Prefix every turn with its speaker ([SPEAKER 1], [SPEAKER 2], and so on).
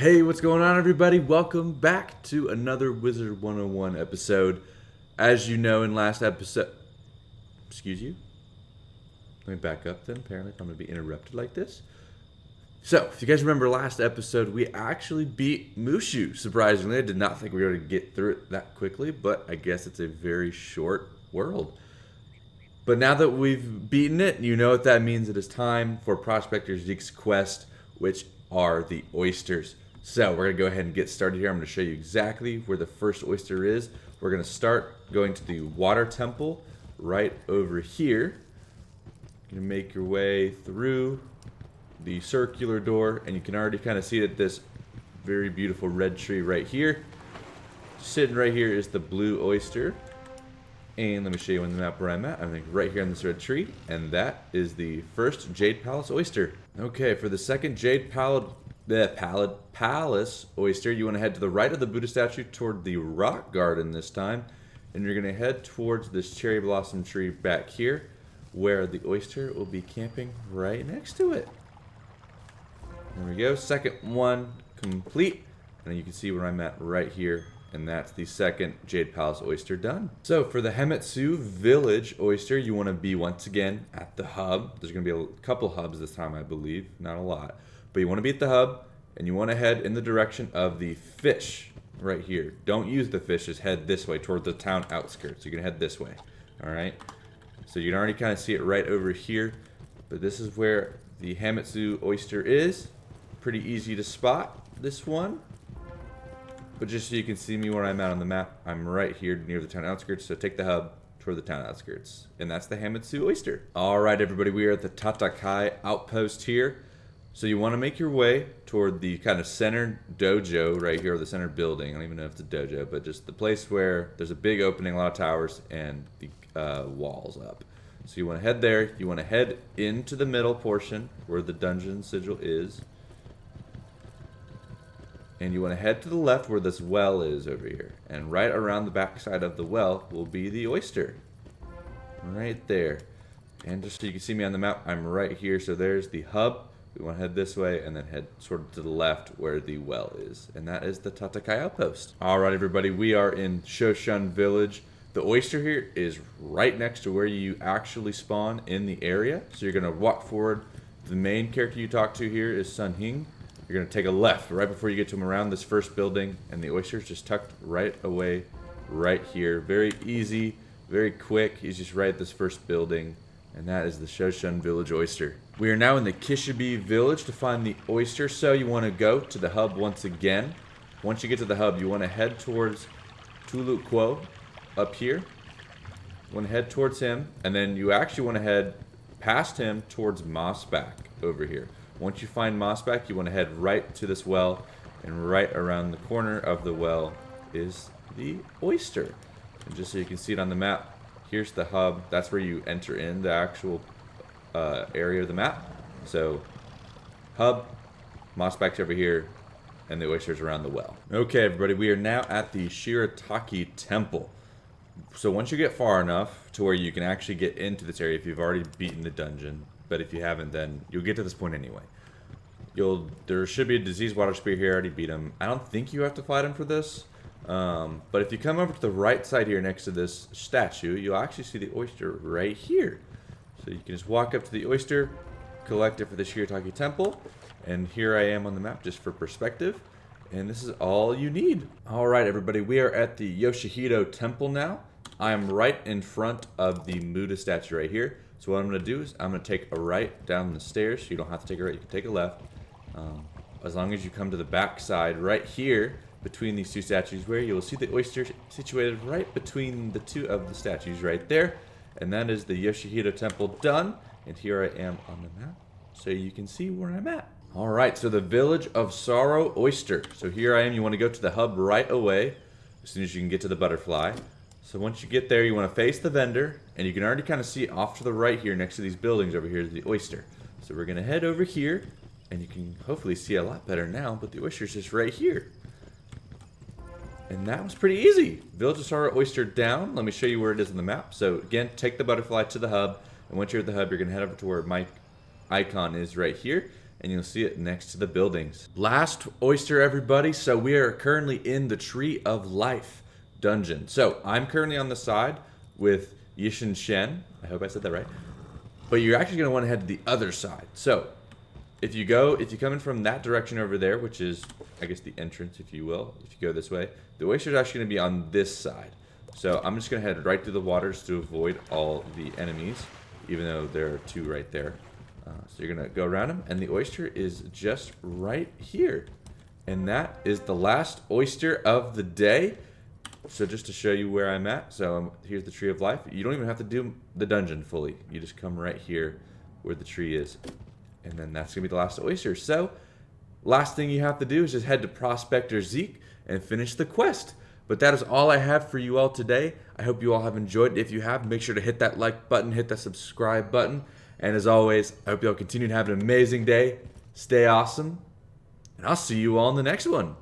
[SPEAKER 1] Hey, what's going on, everybody? Welcome back to another Wizard 101 episode. As you know, in last episode... Excuse you? Let me back up then. Apparently, I'm going to be interrupted like this. So, if you guys remember last episode, we actually beat Mooshu, surprisingly. I did not think we were going to get through it that quickly, but I guess it's a very short world. But now that we've beaten it, you know what that means. It is time for Prospector Zeke's quest, which are the oysters. So we're going to go ahead and get started here. I'm going to show you exactly where the first oyster is. We're going to start going to the water temple right over here. You're going to make your way through the circular door, and you can already kind of see that this very beautiful red tree right here. Sitting right here is the blue oyster. And let me show you on the map where I'm at. I'm right here on this red tree, and that is the first Jade Palace oyster. Okay, for the second Jade Palace oyster, you want to head to the right of the Buddha statue toward the rock garden this time, and you're going to head towards this cherry blossom tree back here, where the oyster will be camping right next to it. There we go. Second one complete, and you can see where I'm at right here. And that's the second Jade Palace oyster done. So for the Hemetsu Village oyster, you want to be once again at the hub. There's going to be a couple hubs this time, I believe. Not a lot. But you want to be at the hub, and you want to head in the direction of the fish right here. Don't use the fish, just head this way toward the town outskirts. You're going to head this way. Alright? So you can already kind of see it right over here. But this is where the Hemetsu oyster is. Pretty easy to spot, this one. But just so you can see me where I'm at on the map, I'm right here near the town outskirts, so take the hub toward the town outskirts. And that's the Hemetsu oyster. Alright everybody, we are at the Tatakai outpost here. So you want to make your way toward the kind of center dojo right here, or the center building. I don't even know if it's a dojo, but just the place where there's a big opening, a lot of towers, and the walls up. So you want to head there, you want to head into the middle portion where the dungeon sigil is. And you want to head to the left where this well is over here. And right around the back side of the well will be the oyster. Right there. And just so you can see me on the map, I'm right here. So there's the hub. We want to head this way and then head sort of to the left where the well is. And that is the Tatakai outpost. Alright everybody, we are in Shoshan Village. The oyster here is right next to where you actually spawn in the area. So you're going to walk forward. The main character you talk to here is Sun Hing. You're going to take a left right before you get to him around this first building, and the oyster is just tucked right away right here. Very easy, very quick. He's just right at this first building, and that is the Shoshan Village oyster. We are now in the Kishibe Village to find the oyster, so you want to go to the hub once again. Once you get to the hub, you want to head towards Tulu Quo up here. You want to head towards him, and then you actually want to head past him towards Mossback over here. Once you find Mossback, you want to head right to this well, and right around the corner of the well is the oyster. And just so you can see it on the map, here's the hub. That's where you enter in the actual area of the map. So, hub, Mossback's over here, and the oyster's around the well. Okay, everybody, we are now at the Shirataki Temple. So once you get far enough to where you can actually get into this area, if you've already beaten the dungeon, but if you haven't, then you'll get to this point anyway. There should be a diseased water spear here. I already beat him. I don't think you have to fight him for this. But if you come over to the right side here next to this statue, you'll actually see the oyster right here. So you can just walk up to the oyster, collect it for the Shirataki Temple, and here I am on the map just for perspective. And this is all you need. Alright everybody, we are at the Yoshihito Temple now. I am right in front of the Buddha statue right here. So what I'm going to do is I'm going to take a right down the stairs. You don't have to take a right, you can take a left. As long as you come to the back side right here between these two statues, where you will see the oyster situated right between the two of the statues right there. And that is the Yoshihito Temple done. And here I am on the map so you can see where I'm at. Alright, so the Village of Sorrow Oyster. So here I am. You want to go to the hub right away as soon as you can get to the butterfly. So once you get there, you want to face the vendor, and you can already kind of see off to the right here next to these buildings over here is the oyster. So we're going to head over here, and you can hopefully see a lot better now, but the oyster's just right here. And that was pretty easy. Village of Sorrow Oyster down. Let me show you where it is on the map. So again, take the butterfly to the hub, and once you're at the hub, you're going to head over to where my icon is right here. and you'll see it next to the buildings. Last oyster, everybody. So we are currently in the Tree of Life dungeon. So I'm currently on the side with Yishin Shen. I hope I said that right. But you're actually going to want to head to the other side. So if you come in from that direction over there, which is, I guess, the entrance, if you will, if you go this way, the oyster is actually going to be on this side. So I'm just going to head right through the waters to avoid all the enemies, even though there are two right there. So you're going to go around them, and the oyster is just right here. And that is the last oyster of the day. So just to show you where I'm at, so here's the Tree of Life. You don't even have to do the dungeon fully. You just come right here where the tree is. And then that's going to be the last oyster. So last thing you have to do is just head to Prospector Zeke and finish the quest. But that is all I have for you all today. I hope you all have enjoyed. If you have, make sure to hit that like button, hit that subscribe button. And as always, I hope you all continue to have an amazing day. Stay awesome. And I'll see you all in the next one.